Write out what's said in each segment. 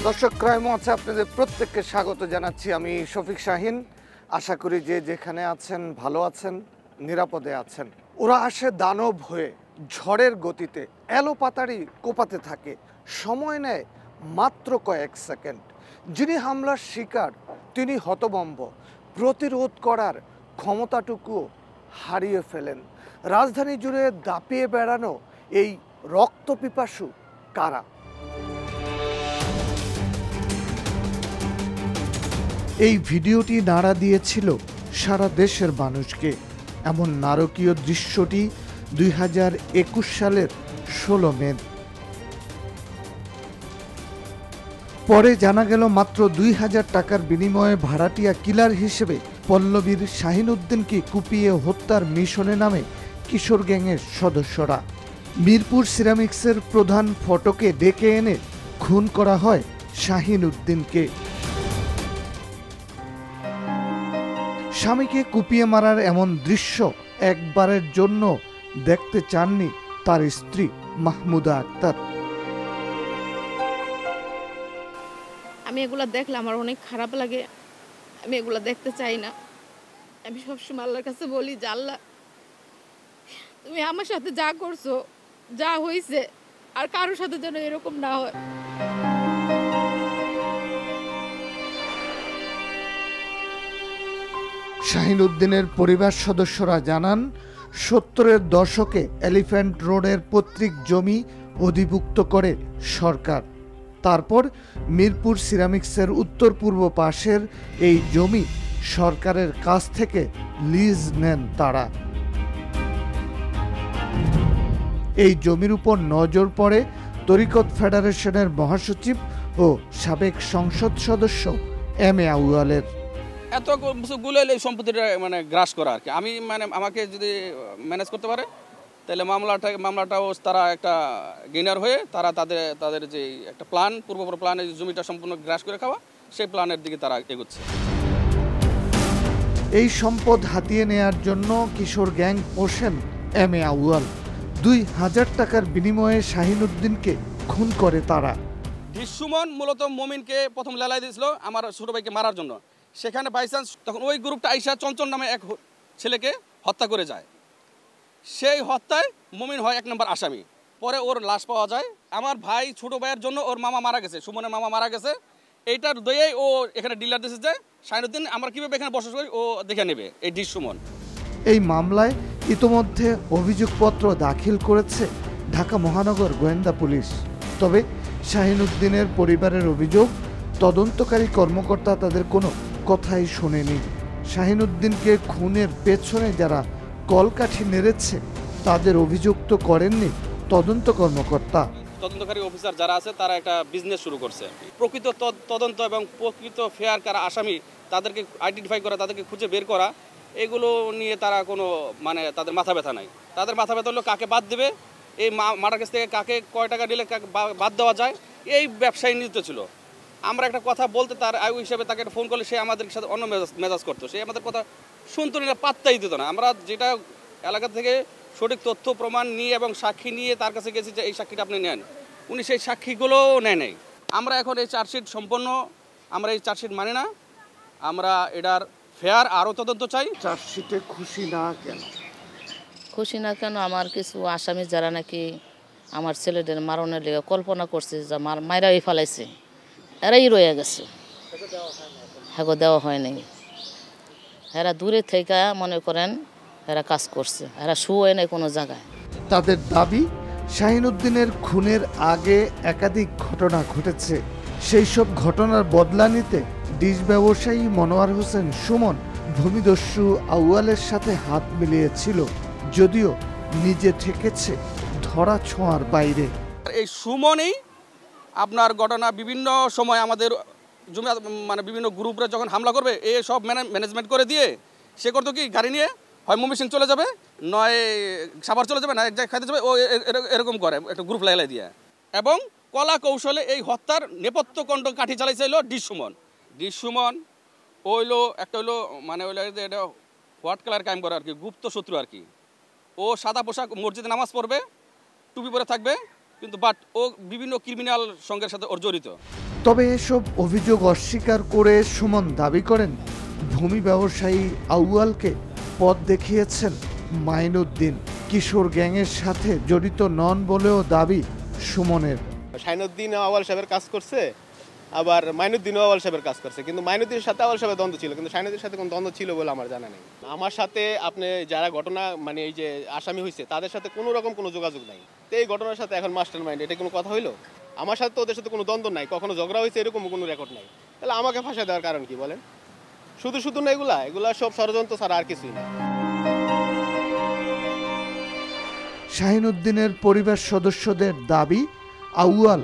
দর্শক ক্রাইম ওয়াচে আপনাদের প্রত্যেককে স্বাগত জানাচ্ছি। আমি শফিক শাহিন। আশা করি যে যেখানে আছেন ভালো আছেন, নিরাপদে আছেন। ওরা আসে দানব হয়ে, ঝড়ের গতিতে এলোপাতাড়ি কোপাতে থাকে। সময় নেয় মাত্র কয়েক সেকেন্ড। যিনি হামলার শিকার তিনি হতভম্ব, প্রতিরোধ করার ক্ষমতাটুকু হারিয়ে ফেলেন। রাজধানী জুড়ে দাপিয়ে বেড়ানো এই রক্তপিপাসু কারা? এই ভিডিওটি নাড়া দিয়েছিল সারা দেশের মানুষকে। এমন নারকীয় দৃশ্যটি 2021 সালের 16 মে। পরে জানা গেল মাত্র 2000 টাকার বিনিময়ে ভাড়াটিয়া কিলার হিসেবে পল্লবীর শাহিন উদ্দিনকে কুপিয়ে হত্যার মিশনে নামে কিশোর গ্যাংয়ের সদস্যরা। মিরপুর সিরামিক্সের প্রধান ফটকে ডেকে এনে খুন করা হয় শাহিন উদ্দিনকে। স্বামীকে কুপিয়ে মারার এমন দৃশ্য একবারের জন্য দেখতে চাননি তার স্ত্রী মাহমুদা আক্তার। আমি এগুলা দেখলে আমার অনেক খারাপ লাগে, আমি এগুলা দেখতে চাই না। আমি সবসময় আল্লাহর কাছে বলি যে আল্লাহ, তুমি আমার সাথে যা করছো, যা হয়েছে, আর কারোর সাথে যেন এরকম না হয়। শাহিন উদ্দিনের পরিবার সদস্যরা জানান, 70-এর দশকে এলিফ্যান্ট রোডের পৈতৃক জমি অধিভুক্ত করে সরকার। তারপর মিরপুর সিরামিক্সের উত্তর পূর্ব পাশের এই জমি সরকারের কাছ থেকে লিজ নেন তারা। এই জমির উপর নজর পড়ে তরিকত ফেডারেশনের মহাসচিব ও সাবেক সংসদ সদস্য এম এ আউয়ালের। এতগুলো এই সম্পত্তিটা গ্রাস করা আর কি। আমি আমাকে যদি ম্যানেজ করতে পারে তাহলে মামলাটাও তারা একটা গেইনার হয়ে তারা তাদের যে একটা প্ল্যান, পূর্ব প্ল্যান, এই জমিটা সম্পূর্ণ গ্রাস করে খাওয়া, সেই প্ল্যানের দিকে তারা এগোচ্ছে। এই সম্পদ হাতিয়ে নেয়ার জন্য কিশোর গ্যাং পোষেন এম এ আউয়াল। 2000 টাকার বিনিময়ে শাহিন উদ্দিনকে খুন করে তারা। সুমন মূলত মমিনকে প্রথম লেলাই দিয়েছিল আমার ছোট ভাইকে মারার জন্য। সেখানে বাইচান্স তখন ওই গ্রুপটা আইসা চঞ্চল নামে এক ছেলেকে হত্যা করে যায়। সেই হত্যায় মমিন হয় 1 নম্বর আসামি। পরে ওর লাশ পাওয়া যায়। আমার ভাই ছোট ভাইয়ের জন্য ওর মামা মারা গেছে, সুমনের মামা মারা গেছে। এইটার দয়েই ও এখানে ডিলার দিয়েছে যে শাহিনুদ্দিন আমরা কীভাবে এখানে বসবাস করি ও দেখে নেবে, এই সুমন। এই মামলায় ইতোমধ্যে অভিযোগপত্র দাখিল করেছে ঢাকা মহানগর গোয়েন্দা পুলিশ। তবে শাহিন উদ্দিনের পরিবারের অভিযোগ, তদন্তকারী কর্মকর্তা তাদের কোনো কথাই শোনেনি। শাহিন উদ্দিনকে খুনের পেছনে যারা কলকাঠি নেড়েছে তাদের অভিযুক্ত করেননি তদন্ত কর্মকর্তা। তদন্তকারী অফিসার যারা আছে তারা একটা বিজনেস শুরু করছে। প্রকৃত তদন্ত এবং প্রকৃত ফেয়ার কারা আসামি তাদেরকে আইডেন্টিফাই করা, তাদেরকে খুঁজে বের করা, এগুলো নিয়ে তারা কোনো তাদের মাথা ব্যথা নাই। তাদের মাথা ব্যথা হলো কাকে বাদ দেবে, এই মাটার কাছ থেকে কাকে কয় টাকা দিলে কাকে বাদ দেওয়া যায়, এই ব্যবসায় নিয়োজিত ছিল। আমরা একটা কথা বলতে তার আয়ু হিসেবে তাকে ফোন করলে সে আমাদের সাথে অন্য মেজাজ করতো, সে আমাদের কথা শুনতো না, পাত্তাই দিত না। আমরা যেটা এলাকা থেকে সঠিক তথ্য প্রমাণ নিয়ে এবং সাক্ষী নিয়ে তার কাছে গেছি যে এই সাক্ষীটা আপনি নেন, উনি সেই সাক্ষীগুলোও নেয় নাই। আমরা এখন এই চার্জশিট সম্পন্ন, আমরা এই চার্জশিট মানি না, আমরা এটার ফেয়ার আরও তদন্ত চাই। চার্জশিটে খুশি না কেন? খুশি না কেন, আমার কিছু আসামি যারা নাকি আমার ছেলেদের মারণের লেগে কল্পনা করছে যে মাইরাই ফেলাইছে, এরাই রয়ে গেছে, হ্যাঁ দেওয়া হয় নাই। এরা দূরে থেকে মনে করেন এরা কাজ করছে, এরা শুয়ে নেই কোনো জায়গায়। তাদের দাবি, শাহিন উদ্দিনের খুনের আগে একাধিক ঘটনা ঘটেছে। সেই সব ঘটনার বদলা নিতে ডিশ ব্যবসায়ী মনোয়ার হোসেন সুমন ভূমিদস্যু আউয়ালের সাথে হাত মিলিয়েছিল, যদিও নিজে থেকেছে ধরা ছোঁয়ার বাইরে। এই সুমনই আপনার ঘটনা বিভিন্ন সময় আমাদের বিভিন্ন গ্রুপরে যখন হামলা করবে এ সব ম্যানেজমেন্ট করে দিয়ে সে করতো কি, গাড়ি নিয়ে হয় ময়মনসিং চলে যাবে, নয় সাভার চলে যাবে, না এক জায়গায় খাইতে যাবে, ও এরকম করে একটা গ্রুপ লাগাই দিয়ে। এবং কলা কৌশলে এই হত্যার নেপথ্য কণ্ঠ কাঠি চালাইছিল ডিশ সুমন। ওইলো একটা হইলো এটা হোয়াইট কালার কায়েম করে আর কি, গুপ্ত শত্রু আর কি। ও সাদা পোশাক, মসজিদে নামাজ পড়বে, টুপি পরে থাকবে, কিন্তু বাট ও বিভিন্ন ক্রিমিনাল সঙ্গের সাথে ওর জড়িত। তবে এসব অভিযোগ অস্বীকার করে সুমন দাবি করেন ভূমি ব্যবসায়ী আউয়ালকে পথ দেখিয়েছেন মাইনুদ্দিন। কিশোর গ্যাংয়ের সাথে জড়িত নন বলেও দাবি সুমনের। শাহিনুদ্দিন আউয়াল সাহেবের কাজ করছে, আবার মাইনুদ্দিনও আউয়াল সাহেবের কাজ করছে, কিন্তু মাইনুদ্দিনের সাথে আউয়াল সাহেবের দ্বন্দ্ব ছিল, কিন্তু শাহিনুদ্দিনের সাথে কোনো দ্বন্দ্ব ছিল বলে আমার জানা নেই। আমার সাথে আপনি যারা ঘটনা মানে এই যে আসামি হয়েছে তাদের সাথে কোনো রকম কোনো যোগাযোগ নাই। তো এই ঘটনার সাথে এখন মাস্টার মাইন্ড, এটা কোনো কথা হইলো? আমার সাথে তো ওদের সাথে কোনো দ্বন্দ্ব নাই, কখনো ঝগড়া হয়েছে এরকম কোনো রেকর্ড নাই। তাহলে আমাকে ফাঁসা দেওয়ার কারণ কি বলেন? শুধু শুধু না, এগুলা সব ষড়যন্ত্র ছাড়া আর কিছুই না। শাহিনুদ্দিনের পরিবার সদস্যদের দাবি, আউয়াল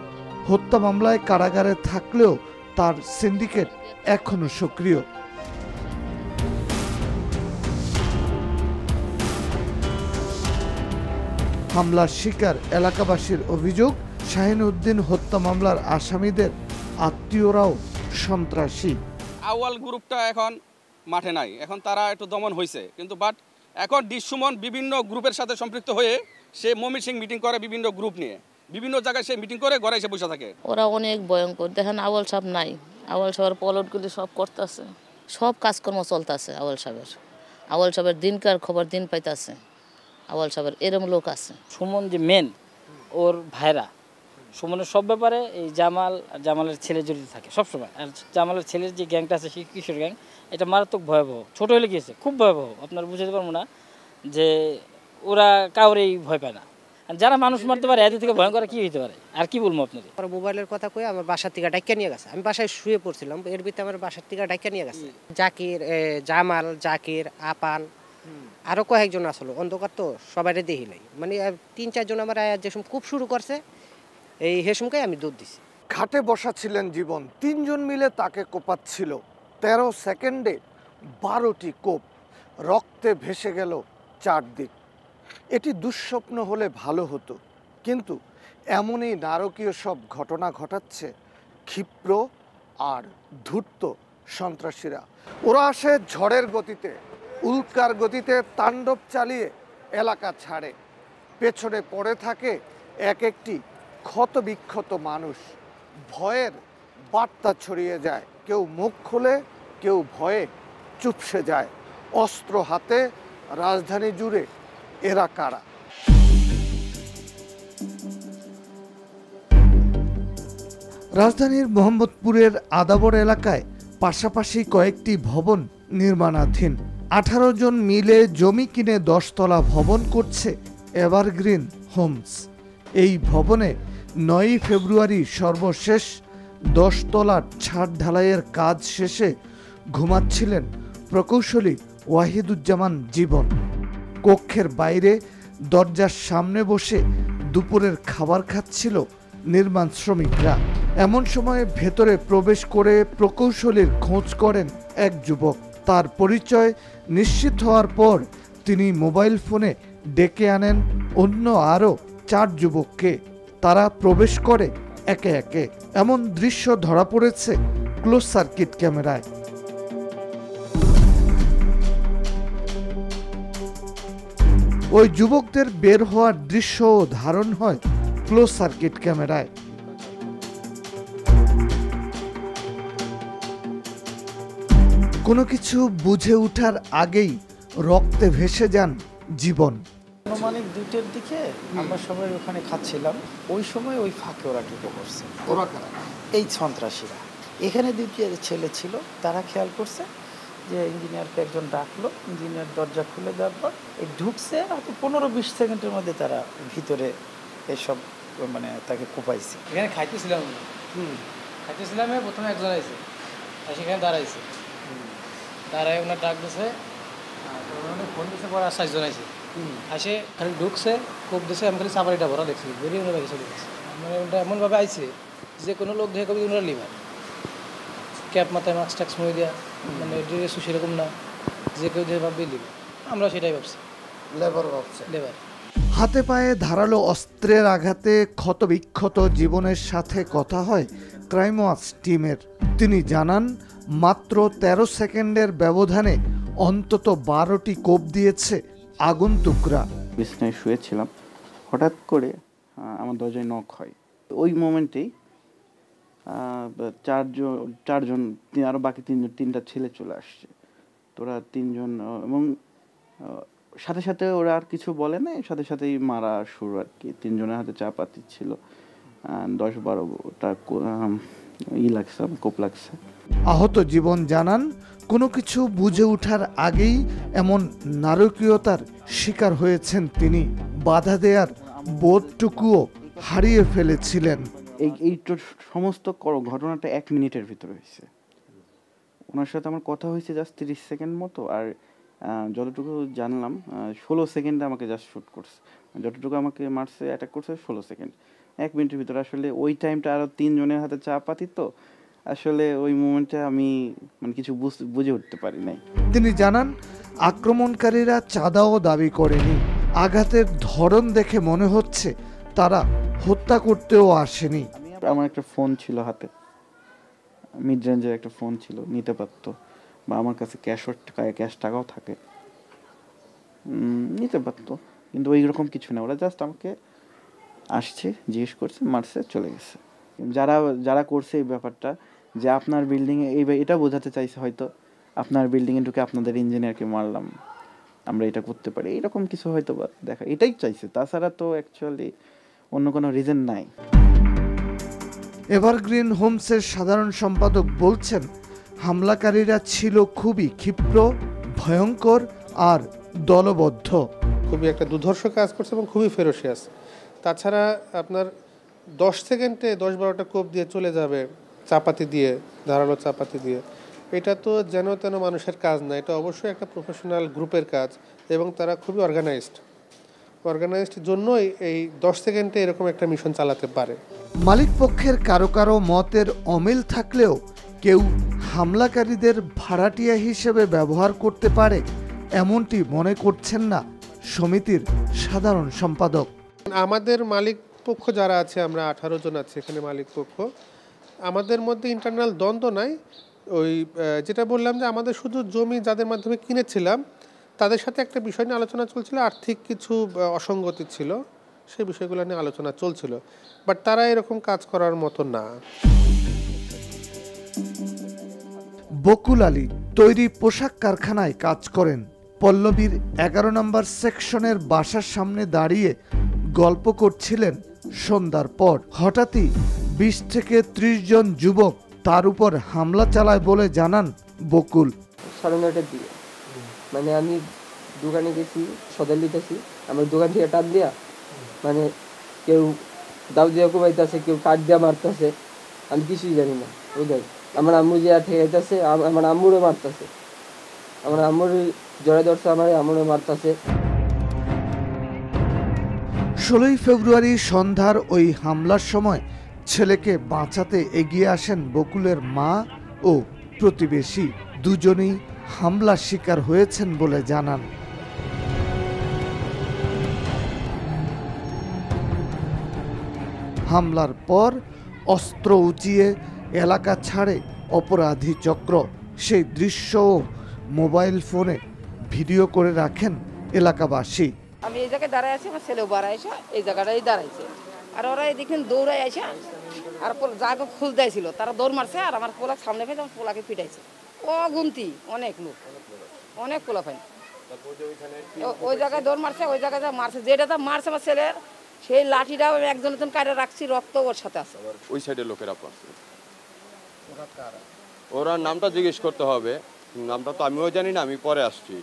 হত্যা মামলায় কারাগারে থাকলেও তার সিন্ডিকেট এখনো সক্রিয়। হামলার শিকার এলাকাবাসীর অভিযোগ, শাহিনুদ্দিন হত্যা মামলার আসামিদের আত্মীয়রাও সন্ত্রাসী। আউয়াল গ্রুপটা এখন মাঠে নাই, এখন তারা একটু দমন হয়েছে, কিন্তু বাট এখন সুমন বিভিন্ন গ্রুপের সাথে সম্পৃক্ত হয়ে সে ময়মনসিংহ মিটিং করে, বিভিন্ন গ্রুপ নিয়ে বিভিন্ন জায়গায় সে মিটিং করে, ঘরে এসে বসে থাকে। ওরা অনেক ভয়ঙ্কর। দেখেন আউয়াল সাহেব নাই, আউয়াল সাহেবের পলটগুলি সব করতেছে, সব কাজকর্ম চলতেছে আউয়াল সাহেবের। আউয়াল সাহেবের দিনকার খবর দিন পাইতেছে, আউয়াল সাহেবের এরম লোক আছে। সুমন যে মেন, ওর ভাইরা সুমনের সব ব্যাপারে এই জামালের ছেলে জড়িত থাকে সবসময়। আর জামালের ছেলের যে গ্যাংটা আছে সেই কিশোর গ্যাং, এটা মারাত্মক ভয়াবহ। ছোটো হলে গিয়েছে, খুব ভয়াবহ। আপনার বুঝাতে পারবো না যে ওরা কাউরেই ভয় পায় না। আর যারা মানুষ মারতে পারে এদের থেকে ভয়ঙ্কর কি হইতে পারে? আর কি বলবো আপনাদের? মোবাইলের কথা কয়ে আমার বাসার থেকে ডাক্কা নিয়ে গেছে। আমি বাসায় শুয়ে পড়ছিলাম, এর ভিতরে আমার বাসার থেকে ডাক্কা নিয়ে গেছে। জাকির, জামাল, জাকির, আপান, আরো কয়েকজন আসলো। অন্ধকার তো সবাই দেখি নাই, মানে 3-4 জন আমার যে খুব শুরু করছে, এই হেসমকে আমি দুধ দিছি। খাটে বসা ছিলেন জীবন, 3 জন মিলে তাকে কোপাচ্ছিল। 13 সেকেন্ডে 12টি কোপ, রক্তে ভেসে গেল চারদিক। এটি দুঃস্বপ্ন হলে ভালো হতো, কিন্তু এমনই নারকীয় সব ঘটনা ঘটাচ্ছে ক্ষিপ্র আর ধূর্ত সন্ত্রাসীরা। ওরা আসে ঝড়ের গতিতে, উল্কার গতিতে তাণ্ডব চালিয়ে এলাকা ছাড়ে। পেছনে পড়ে থাকে এক একটি ক্ষত বিক্ষত মানুষ। ভয়ের বার্তা ছড়িয়ে যায়, কেউ মুখ খুলে, কেউ ভয়ে চুপসে যায়। অস্ত্র হাতে রাজধানী জুড়ে এরা কারা? রাজধানীর মোহাম্মদপুরের আদাবর এলাকায় পাশাপাশি কয়েকটি ভবন নির্মাণাধীন। 18 জন মিলে জমি কিনে 10 তলা ভবন করছে এভারগ্রিন হোমস। এই ভবনে 9 ফেব্রুয়ারি সর্বশেষ 10 তলার ছাদ ঢালাইয়ের কাজ শেষে ঘুমাচ্ছিলেন প্রকৌশলী ওয়াহিদুজ্জামান জীবন। কক্ষের বাইরে দরজার সামনে বসে দুপুরের খাবার খাচ্ছিল নির্মাণ শ্রমিকরা। এমন সময় ভেতরে প্রবেশ করে প্রকৌশলীর খোঁজ করেন এক যুবক। তার পরিচয় নিশ্চিত হওয়ার পর তিনি মোবাইল ফোনে ডেকে আনেন অন্য আরও 4 যুবককে। তারা প্রবেশ করে একে একে। এমন দৃশ্য ধরা পড়েছে ক্লোজ সার্কিট ক্যামেরায়। ওই যুবকদের বের হওয়ার দৃশ্যও ধারণ হয় ক্লোজ সার্কিট ক্যামেরায়। কোনো কিছু বুঝে ওঠার আগেই রক্তে ভেসে যান জীবন। আনুমানিক 2টের দিকে আমরা সবাই ওখানে খাচ্ছিলাম, ওই সময় ওই ফাঁকে ওরা ঢুকে পড়ছে। ওরা কারা? এই সন্ত্রাসীরা। এখানে 2টি ছেলে ছিল, তারা খেয়াল করছে যে ইঞ্জিনিয়ারকে একজন ডাকলো, ইঞ্জিনিয়ার দরজা খুলে দেওয়ার পর এই ঢুকছে, হয়তো 15-20 সেকেন্ডের মধ্যে তারা ভিতরে এসব মানে তাকে কোপাইছে। এখানে খাইতেছিলাম, প্রথমে একজন আইছে, সেখানে দাঁড়াইছে, দাঁড়ায় ওনার ডাক দিছে, ফোন দিছে, পরে 7 জন আইছে, আসে খালি ঢুকছে, কোপ দিছে, আমি খালি সাবারিটা ভরা দেখছি, বেরিয়ে ওনার বাকি চলে গেছে। মানে ওটা এমনভাবে আইছে যে কোনো লোক দেখে কবি ওনার লিভার, ক্যাপ মাথায় মাস্ক টাক্স মুড়ে দেওয়া, মানে ড্রেসও সেরকম না, যে কেউ দেখে ভাববে লিভার। আমরা সেটাই ভাবছি, লেবার ভাবছে। লেবার। হাতে পায়ে ধারালো অস্ত্রের আঘাতে ক্ষতবিক্ষত জীবনের সাথে কথা হয় ক্রাইম ওয়াচ টিমের। তিনি জানান, মাত্র 13 সেকেন্ডের ব্যবধানে অন্তত 12টি কোপ দিয়েছে আগন্তুকরা। বিছানায় শুয়েছিলাম, হঠাৎ করে আমার দরজায় নক হয়। ওই মোমেন্টেই চারজন আরও বাকি তিনটা ছেলে চলে আসছে। তোরা তিনজন এবং সাথে সাথে ওরা আর কিছু বলে না, সাথে সাথেই মারা শুরু আর কি। তিনজনের হাতে চাপাতি ছিল, 10-12টা লাগছে, কোপ লাগছে। আহত জীবন জানান, কোনো কিছু বুঝে ওঠার আগেই এমন নারকীয়তার শিকার হয়েছেন তিনি। বাধা দেয়ার বোধটুকুও হারিয়ে ফেলেছিলেন। এই সমস্ত ঘটনাটা 1 মিনিটের ভিতরে হয়েছে। ওনার সাথে আমার কথা হয়েছে জাস্ট 30 সেকেন্ড মতো, আর যতটুকু জানলাম 16 সেকেন্ডে আমাকে জাস্ট শ্যুট করছে। যতটুকু আমাকে মারছে, অ্যাটাক করছে 16 সেকেন্ড, 1 মিনিটের ভিতরে। আসলে ওই টাইমটা আরও 3 জনের হাতে চাপাতি, তো আসলে ওই মোমেন্টে আমি কিছু বুঝে উঠতে পারি নাই। তিনি জানান, আক্রমণকারীরা চাঁদাও দাবি করেনি। আঘাতের ধরন দেখে মনে হচ্ছে তারা হত্যা করতেও আসেনি। আমার একটা ফোন ছিল হাতে, মিড রেঞ্জের একটা ফোন ছিল, নিতে পারতো, বা আমার কাছে ক্যাশ টাকাও থাকে, নিতে পারতো, কিন্তু ওইরকম কিছু না। ওরা জাস্ট আমাকে আসছে, জিজ্ঞেস করছে, মারছে, চলে গেছে। যারা করছে এই ব্যাপারটা, যে আপনার বিল্ডিংয়ে এটা বোঝাতে চাইছে হয়তো, আপনার বিল্ডিংয়ে ঢুকে আপনাদের ইঞ্জিনিয়ারকে মারলাম, আমরা এটা করতে পারি, এরকম কিছু হয়তো বা দেখা, এটাই চাইছে। তাছাড়া তো অ্যাকচুয়ালি অন্য কোনো রিজন নাই। এভারগ্রিন হোমসের সাধারণ সম্পাদক বলছেন, হামলাকারীরা ছিল খুবই ক্ষিপ্র, ভয়ঙ্কর আর দলবদ্ধ। খুবই একটা দুর্ধর্ষ কাজ করছে এবং খুবই ফেরোসিয়াস। তাছাড়া আপনার 10 সেকেন্ডে 10-12টা কোপ দিয়ে চলে যাবে, চাপাতি দিয়ে, ধারালো চাপাতি দিয়ে। এটা তো যেন তেন মানুষের কাজ না, এটা অবশ্যই একটা প্রফেশনাল গ্রুপের কাজ, এবং তারা খুবই অর্গানাইজড জন্যই এই 10 সেকেন্ডে এরকম একটা মিশন চালাতে পারে। মালিক পক্ষের কারো কারো মতের অমিল থাকলেও কেউ হামলাকারীদের ভাড়াটিয়া হিসেবে ব্যবহার করতে পারে এমনটি মনে করছেন না সমিতির সাধারণ সম্পাদক। আমাদের মালিক পক্ষ যারা আছে, আমরা 18 জন আছি এখানে মালিক পক্ষ, আমাদের মধ্যে ইন্টারনাল দ্বন্দ্ব নাই। ওই যেটা বললাম যে আমাদের শুধু জমি যাদের মাধ্যমে কিনেছিলাম তাদের সাথে একটা বিষয় নিয়ে আলোচনা চলছিল, আর্থিক কিছু অসঙ্গতি ছিল, সেই বিষয়গুলো নিয়ে আলোচনা চলছিল, বাট তারা এরকম কাজ করার মতো না। বকুল আলী তৈরি পোশাক কারখানায় কাজ করেন। পল্লবীর 11 নম্বর সেকশনের বাসার সামনে দাঁড়িয়ে গল্প করছিলেন সন্ধ্যার পর। হঠাৎই 20 থেকে 30 জন যুবক তার উপর হামলা চালায় বলে জানান বকুল। 9:30 দিকে মানে আমি দোকানে গেছি, সদাল দিতেছি, আমার দোকান থেকে টান দিয়া কেউ দাও দিয়া কোবাইতেছে, কেউ কাঠ দিয়া মারতেছে, আমি কিছুই জানি না। বুঝলেন, আমার আম্মু যে ঠেকাইতেছে, আমার আম্মুরে মারতেছে, আমার আম্মুর জড়ে ধরছে, আমার আম্মুরে মারতেছে। 16 ফেব্রুয়ারি সন্ধ্যার ওই হামলার সময় ছেলেকে বাঁচাতে এগিয়ে আসেন বকুলের মা ও প্রতিবেশী। দুজনেই হামলার শিকার হয়েছেন বলে জানান। হামলার পর অস্ত্র উঁচিয়ে এলাকা ছাড়ে অপরাধী চক্র। সেই দৃশ্যও মোবাইল ফোনে ভিডিও করে রাখেন এলাকাবাসী। আমি এই জায়গায় দাঁড়ায় আছি, আমার ছেলেও বাড়াইছে, এই জায়গাটাই দাঁড়াইছে, আর ওরা এদিকে দৌড়াই আসে, আর যাকে খুলতে ছিল তারা দৌড় মারছে, আর আমার পোলা সামনে ফেলে আমার পোলাকে পিটাইছে। অগুন্তি অনেক লোক, অনেক পোলা ফাইন ওই জায়গায় দৌড় মারছে, ওই জায়গায় মারছে, যেটা মারছে আমার ছেলের সেই লাঠিটা একজন কাটে রাখছি, রক্ত ওর সাথে আছে। ওই সাইডের লোকেরা পারছে, ওরা নামটা জিজ্ঞেস করতে হবে, নামটা তো আমিও জানি না, আমি পরে আসছি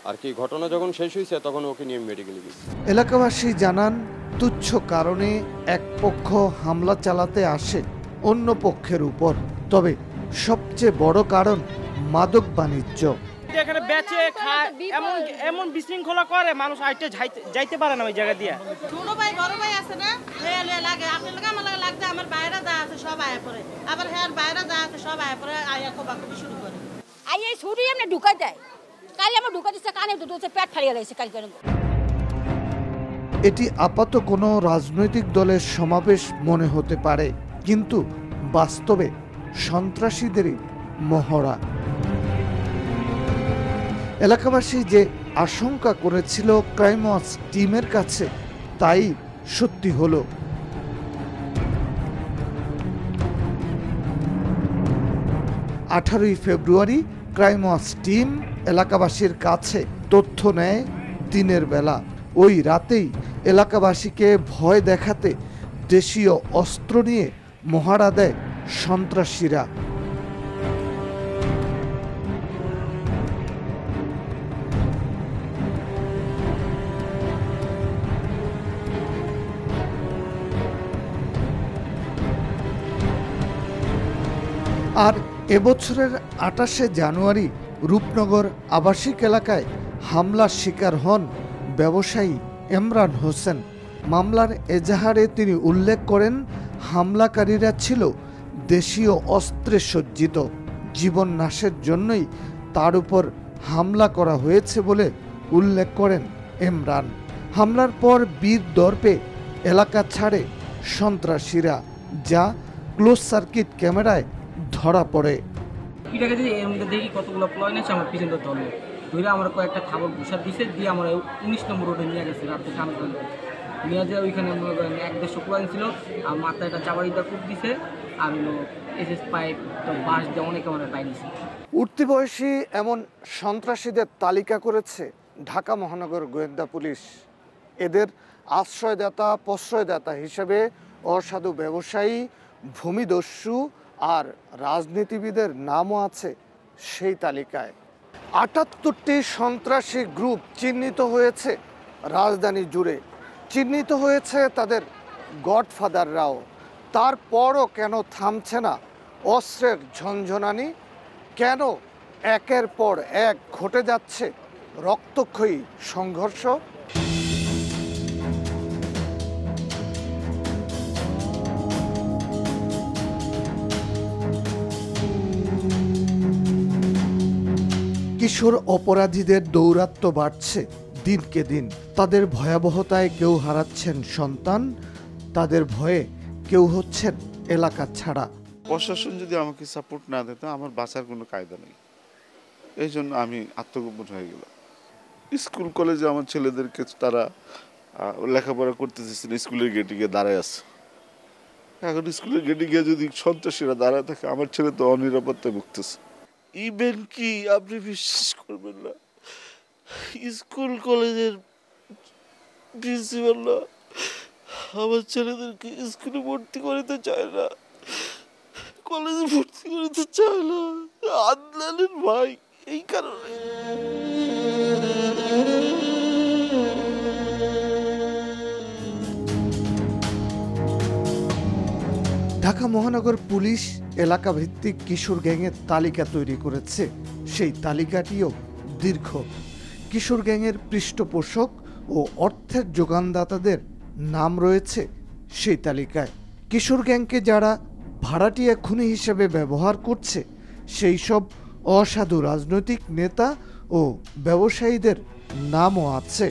আর কি। ঘটনা যখন শেষ হয়েছে তখন ওকে নিয়ে মেডিকেলে গেছি। এলাকাবাসী জানান, তুচ্ছ কারণে এক পক্ষ হামলা চালাতে আসে অন্য পক্ষের উপর, তবে সবচেয়ে বড় কারণ মাদক বাণিজ্য। এখানে বেচে খায়, এমন বিশৃঙ্খলা করে, মানুষ আইতে যাইতে পারে না ওই জায়গা দিয়ে। ছোট ভাই বড় ভাই আছে না, লাগে আপনার লাগে আমার লাগে লাগছে, আমার বাইরে যা আছে সব আয়া পড়ে, আবার হ্যাঁ বাইরে যা আছে সব আয়া পড়ে, আয়া কোবাকুবি শুরু করে। আই এই ছুরি এমনি ঢুকাই দেয়, কাল আমার ঢুকা দিচ্ছে, কানে দুটো পেট ফাড়িয়ে দিয়েছে কাল করে। এটি আপাত কোনো রাজনৈতিক দলের সমাবেশ মনে হতে পারে, কিন্তু বাস্তবে সন্ত্রাসীদেরই মহড়া। এলাকাবাসী যে আশঙ্কা করেছিল ক্রাইম ওয়াচ টিমের কাছে, তাই সত্যি হলো। 18ই ফেব্রুয়ারি ক্রাইম ওয়াচ টিম এলাকাবাসীর কাছে তথ্য নেয় দিনের বেলা। ওই রাতেই এলাকাবাসীকে ভয় দেখাতে দেশীয় অস্ত্র নিয়ে মহড়া দেয় সন্ত্রাসীরা। আর এবছরের 28শে জানুয়ারি রূপনগর আবাসিক এলাকায় হামলার শিকার হন ব্যবসায়ী ইমরান হোসেন। মামলার এজাহারে তিনি উল্লেখ করেন, হামলাকারীরা ছিল দেশীয় অস্ত্রে সজ্জিত। জীবন নাশের জন্যই তার উপর হামলা করা হয়েছে বলে উল্লেখ করেন ইমরান। হামলার পর বীর দর্পে এলাকা ছাড়ে সন্ত্রাসীরা, যা ক্লোজ সার্কিট ক্যামেরায় ধরা পড়ে। এটাকে যদি এর মধ্যে দেখি কতগুলো প্লয় আছে আমার পিছনে ধরলো, ধরে আমার কয়েকটা খাবার পোশাক দিছে, দিয়ে আমার 19 নম্বর রোডে নিয়ে গেছে রাত্রে সামনে নিয়ে যায়। ওইখানে মনে করেন 1-1.5 প্লয় ছিল, আর মাথায় একটা চাবাড়িটা কূপ দিছে, আর হলো এসএস পাইপ তো বাঁশ দিয়ে অনেক আমার পাই দিছে। উঠতি বয়সী এমন সন্ত্রাসীদের তালিকা করেছে ঢাকা মহানগর গোয়েন্দা পুলিশ। এদের আশ্রয়দাতা প্রশ্রয়দাতা হিসেবে অসাধু ব্যবসায়ী, ভূমিদস্যু আর রাজনীতিবিদের নামও আছে সেই তালিকায়। 78টি সন্ত্রাসী গ্রুপ চিহ্নিত হয়েছে রাজধানী জুড়ে, চিহ্নিত হয়েছে তাদের গডফাদাররাও। তারপরও কেন থামছে না অস্ত্রের ঝনঝনানি? কেন একের পর এক ঘটে যাচ্ছে রক্তক্ষয়ী সংঘর্ষ? কিশোর অপরাধীদের দৌরাত্ম্য বাড়ছে দিনকে দিন। তাদের ভয়াবহতায় কেউ হারাচ্ছেন সন্তান, তাদের ভয়ে কেউ হচ্ছেন এলাকা ছাড়া। প্রশাসন যদি আমাকে সাপোর্ট না দিত আমার বাঁচার কোনো কায়দা নেই, এই জন্য আমি আত্মগোপন হয়ে গেলাম। স্কুল কলেজে আমার ছেলেদেরকে তারা লেখাপড়া করতেছে, স্কুলের গেটে গিয়ে দাঁড়ায় আছে। এখন স্কুলের গেটে গিয়ে যদি সন্ত্রাসীরা দাঁড়ায় থাকে, আমার ছেলে তো অনিরাপত্তায় ভুগতেছে। ইভেন কি আপনি বিশ্বাস করবেন না, স্কুল কলেজের প্রিন্সিপালরা আমার ছেলেদেরকে স্কুলে ভর্তি করতে চায় না, কলেজে ভর্তি করতে চায় না। আদনানের ভাই এই কারণে। ঢাকা মহানগর পুলিশ এলাকা ভিত্তিক কিশোর গ্যাংয়ের তালিকা তৈরি করেছে। সেই তালিকাটিও দীর্ঘ। কিশোর গ্যাংয়ের পৃষ্ঠপোষক ও অর্থের যোগানদাতাদের নাম রয়েছে সেই তালিকায়। কিশোর গ্যাংকে যারা ভাড়াটিয়া খুনি হিসেবে ব্যবহার করছে, সেই সব অসাধু রাজনৈতিক নেতা ও ব্যবসায়ীদের নামও আছে।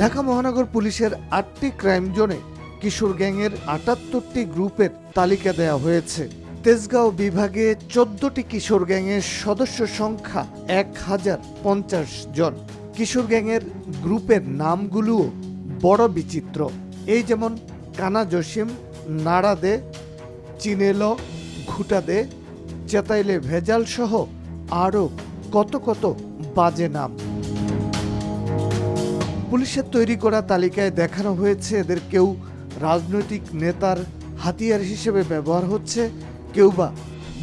ঢাকা মহানগর পুলিশের 8টি ক্রাইম জোনে কিশোর গ্যাংয়ের 78টি গ্রুপের তালিকা দেওয়া হয়েছে। তেজগাঁও বিভাগে 14টি কিশোর গ্যাংয়ের সদস্য সংখ্যা 1050 জন। কিশোর গ্যাংয়ের গ্রুপের নামগুলোও বড় বিচিত্র। এই যেমন কানা জসিম, নাড়া দে, চিনেলো, ঘুটা দে, চেতাইলে ভেজাল সহ আরও কত কত বাজে নাম। পুলিশের তৈরি করা তালিকায় দেখানো হয়েছে এদের কেউ রাজনৈতিক নেতার হাতিয়ার হিসেবে ব্যবহার হচ্ছে, কেউ বা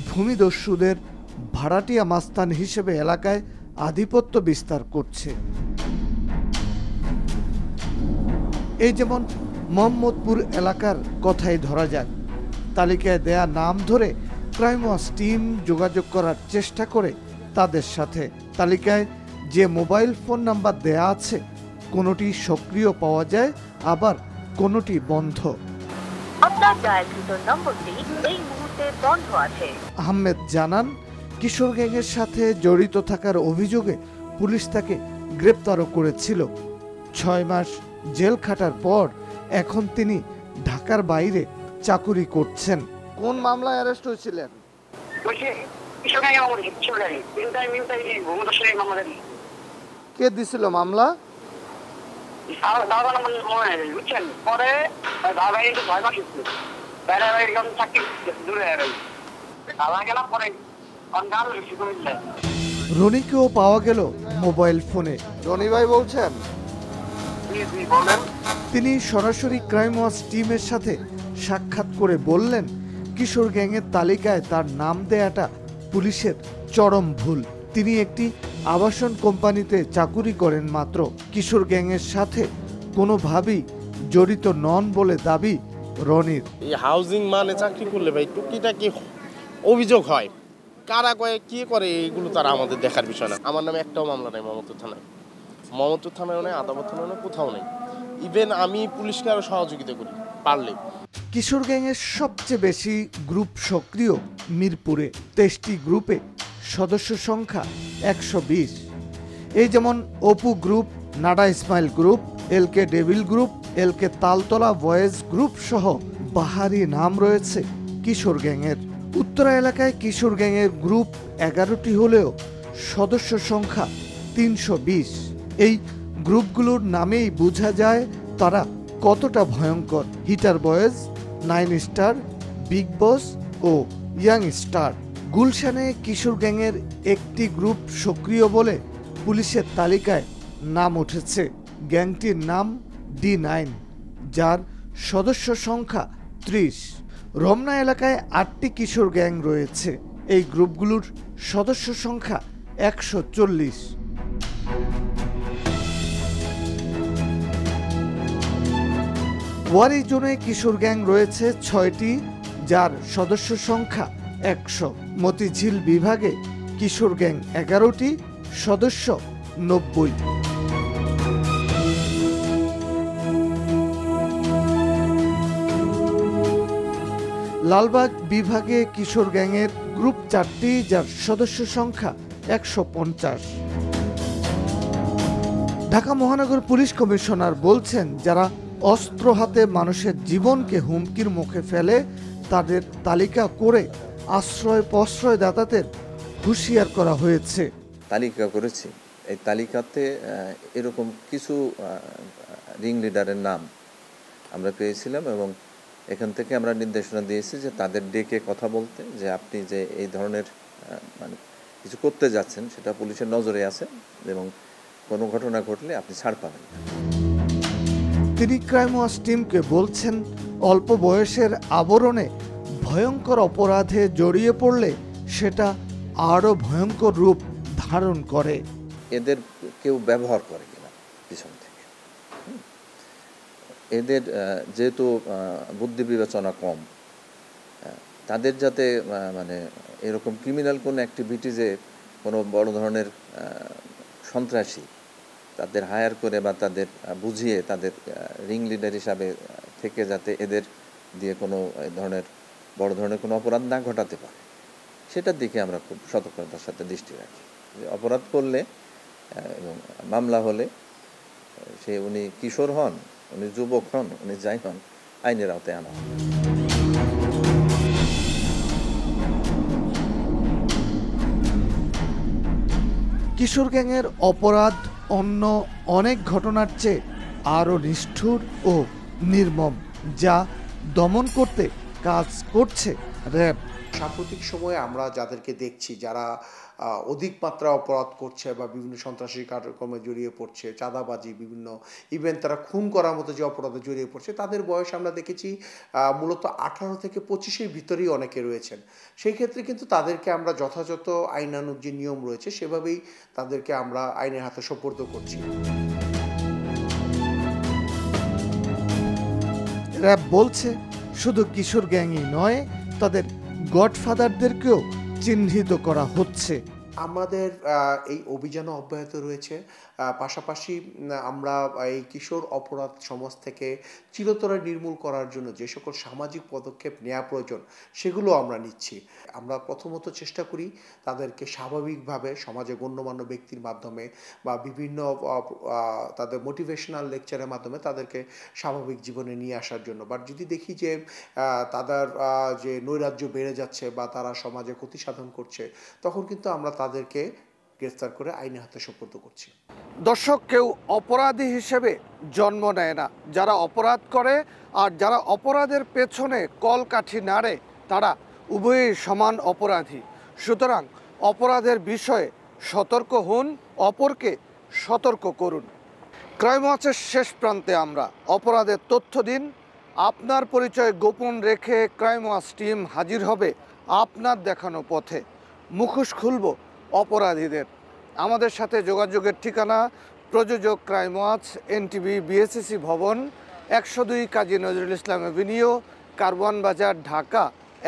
ভূমিদস্যুদের ভাড়াটিয়া মাস্তান হিসেবে এলাকায় আধিপত্য বিস্তার করছে। এই যেমন মোহাম্মদপুর এলাকার কথাই ধরা যাক। তালিকায় দেয়া নাম ধরে ক্রাইম ওয়াচ টিম যোগাযোগ করার চেষ্টা করে তাদের সাথে। তালিকায় যে মোবাইল ফোন নাম্বার দেয়া আছে, কোনোটি সক্রিয় পাওয়া যায়, আবার কোনোটি বন্ধ। আহমেদ জানান, কিশোর গ্যাংয়ের সাথে জড়িত থাকার অভিযোগে পুলিশ তাকে গ্রেপ্তারও করেছিল। 6 মাস জেল খাটার পর এখন তিনি ঢাকার বাইরে চাকুরি করছেন। কোন মামলায় অ্যারেস্ট হয়েছিলেন? কে দিছিল মামলা? বুঝছেন, পরে দাদা কিন্তু ভয় পাচ্ছিল, বাইরে এরকম চাকরি দূরে দাদা গেলাম পরে রনিকেও পাওয়া গেল মোবাইল ফোনে। রনি ভাই বলছেন, তিনি সরাসরি ক্রাইম ওয়াচ টিমের সাথে সাক্ষাৎ করে বললেন কিশোর গ্যাংয়ের তালিকায় তার নাম দেয়াটা পুলিশের চরম ভুল। তিনি একটি আবাসন কোম্পানিতে চাকুরি করেন মাত্র। কিশোর গ্যাংয়ের সাথে কোনোভাবেই জড়িত নন বলে দাবি রনির। এই হাউজিং মানে চাকরি করলে ভাই টুকিটাকি অভিযোগ হয়, কারা কয়ে কি করে এগুলো তারা আমাদের দেখার বিষয় না। আমার নামে একটাও মামলা নেই মমতুর থানায়, মমতুর থানায় নেই, আদাবর থানায় নেই, কোথাও নেই। ইভেন আমি পুলিশকে আরো সহযোগিতা করি পারলে। কিশোর গ্যাংয়ের সবচেয়ে বেশি গ্রুপ সক্রিয় মিরপুরে। 23টি গ্রুপে সদস্য সংখ্যা 120। এই যেমন Apu group, Nada Ismail group, L K devil group, L K Taltala boys group সহ বাহারি নাম রয়েছে কিশোর গ্যাংয়ের। উত্তরা এলাকায় কিশোর গ্যাংয়ের গ্রুপ 11টি হলেও সদস্য সংখ্যা 320। এই গ্রুপগুলোর নামেই বোঝা যায় তারা কতটা ভয়ঙ্কর। হিটার বয়েজ, 9 স্টার, বিগ বস ও ইয়াং স্টার। গুলশানে কিশোর গ্যাংয়ের একটি গ্রুপ সক্রিয় বলে পুলিশের তালিকায় নাম উঠেছে। গ্যাংটির নাম D9, যার সদস্য সংখ্যা 30। রমনা এলাকায় 8টি কিশোর গ্যাং রয়েছে। এই গ্রুপগুলোর সদস্য সংখ্যা 140। ওয়ারি জোনে কিশোর গ্যাং রয়েছে 6টি, যার সদস্য সংখ্যা 100। মতিঝিল বিভাগে কিশোর গ্যাং 11টি, সদস্য 90। লালবাগ বিভাগে কিশোর গ্যাংয়ের গ্রুপ 4টি, যার সদস্য সংখ্যা 150। ঢাকা মহানগর পুলিশ কমিশনার বলছেন, যারা অস্ত্র হাতে মানুষের জীবনকে হুমকির মুখে ফেলে তাদের তালিকা করে আশ্রয় প্রশ্রয়দাতাদের হুঁশিয়ার করা হয়েছে। তালিকা করেছি, এই তালিকাতে এরকম কিছু রিং লিডারের নাম আমরা পেয়েছিলাম এবং এখান থেকে আমরা নির্দেশনা দিয়েছি যে তাদের ডেকে কথা বলতে, যে আপনি যে এই ধরনের মানে কিছু করতে যাচ্ছেন সেটা পুলিশের নজরে আছে এবং কোনো ঘটনা ঘটলে আপনি ছাড় পাবেন। তিনি ক্রাইম ওয়াচ টিমকে বলছেন, অল্প বয়সের আবরণে ভয়ঙ্কর অপরাধে জড়িয়ে পড়লে সেটা আরও ভয়ঙ্কর রূপ ধারণ করে। এদের কেউ ব্যবহার করে কিনা পিছন থেকে, এদের যেহেতু বুদ্ধি বিবেচনা কম, তাদের যাতে মানে এরকম ক্রিমিনাল কোনো অ্যাক্টিভিটিজে কোনো বড় ধরনের সন্ত্রাসী তাদের হায়ার করে বা তাদের বুঝিয়ে তাদের রিং লিডার হিসাবে থেকে যাতে এদের দিয়ে কোনো ধরনের বড় ধরনের কোনো অপরাধ না ঘটাতে পারে, সেটার দিকে আমরা খুব সতর্কতার সাথে দৃষ্টি রাখি। যে অপরাধ করলে এবং মামলা হলে সে উনি কিশোর হন, উনি যুবক হন, উনি যাই হন, আইনের আওতায় আনা হয়। কিশোর গ্যাংয়ের অপরাধ অন্য অনেক ঘটনার চেয়ে আরও নিষ্ঠুর ও নির্মম, যা দমন করতে কাজ করছে র্যাব। সাম্প্রতিক সময়ে আমরা যাদেরকে দেখছি যারা অধিক মাত্রা অপরাধ করছে বা বিভিন্ন সন্ত্রাসী কার্যক্রমে জড়িয়ে পড়ছে, চাঁদাবাজি, বিভিন্ন ইভেন তারা খুন করার মতো যে অপরাধে জড়িয়ে পড়ছে, তাদের বয়স আমরা দেখেছি মূলত 18 থেকে 25-এর ভিতরেই অনেকে রয়েছেন। সেই ক্ষেত্রে কিন্তু তাদেরকে আমরা যথাযথ আইনানুগ যে নিয়ম রয়েছে সেভাবেই তাদেরকে আমরা আইনের হাতে সোপর্দ করছি। র্যাব বলছে, শুধু কিশোর গ্যাংই নয়, তাদের গডফাদারদেরকেও চিহ্নিত করা হচ্ছে। আমাদের এই অভিযান অব্যাহত রয়েছে। পাশাপাশি আমরা এই কিশোর অপরাধ সমাজ থেকে চিরতরে নির্মূল করার জন্য যে সকল সামাজিক পদক্ষেপ নেওয়া প্রয়োজন সেগুলো আমরা নিচ্ছি। আমরা প্রথমত চেষ্টা করি তাদেরকে স্বাভাবিকভাবে সমাজে গণ্যমান্য ব্যক্তির মাধ্যমে বা বিভিন্ন তাদের মোটিভেশনাল লেকচারের মাধ্যমে তাদেরকে স্বাভাবিক জীবনে নিয়ে আসার জন্য। বাট যদি দেখি যে তাদের যে নৈরাজ্য বেড়ে যাচ্ছে বা তারা সমাজে ক্ষতি সাধন করছে, তখন কিন্তু আমরা তাদেরকে গ্রেফতার করে আইনের হাতে সোপর্দ করছি। দর্শক, কেউ অপরাধী হিসেবে জন্ম নেয় না। যারা অপরাধ করে আর যারা অপরাধের পেছনে কলকাঠি নাড়ে তারা উভয়ই সমান অপরাধী। সুতরাং অপরাধের বিষয়ে সতর্ক হন, অপরকে সতর্ক করুন। ক্রাইম ওয়াচের শেষ প্রান্তে আমরা। অপরাধের তথ্য দিন, আপনার পরিচয় গোপন রেখে ক্রাইম ওয়াচ টিম হাজির হবে আপনার দেখানো পথে। মুখোশ খুলব অপরাধীদের। আমাদের সাথে যোগাযোগের ঠিকানা প্রযোজক ক্রাইম ওয়াচ, এনটিভি, বিএসসিসি ভবন, 102 কাজী নজরুল ইসলাম এভিনিউ, কারওয়ান বাজার, ঢাকা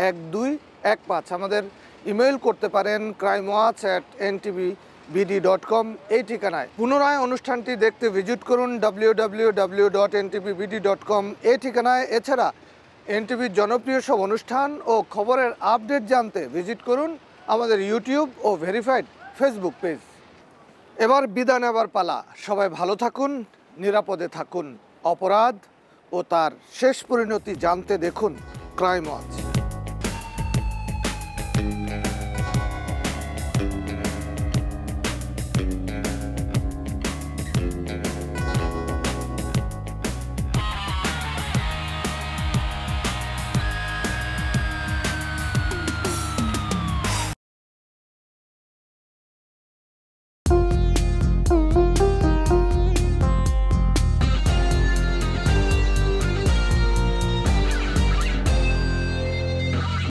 1215। আমাদের ইমেইল করতে পারেন crimewatch@ntvbd.com এই ঠিকানায়। পুনরায় অনুষ্ঠানটি দেখতে ভিজিট করুন www.ntvbd.com এই ঠিকানায়। এছাড়া এনটিভির জনপ্রিয় সব অনুষ্ঠান ও খবরের আপডেট জানতে ভিজিট করুন আমাদের ইউটিউব ও ভেরিফাইড ফেসবুক পেজ। এবার বিদায় নেবার পালা। সবাই ভালো থাকুন, নিরাপদে থাকুন। অপরাধ ও তার শেষ পরিণতি জানতে দেখুন ক্রাইম ওয়াচ।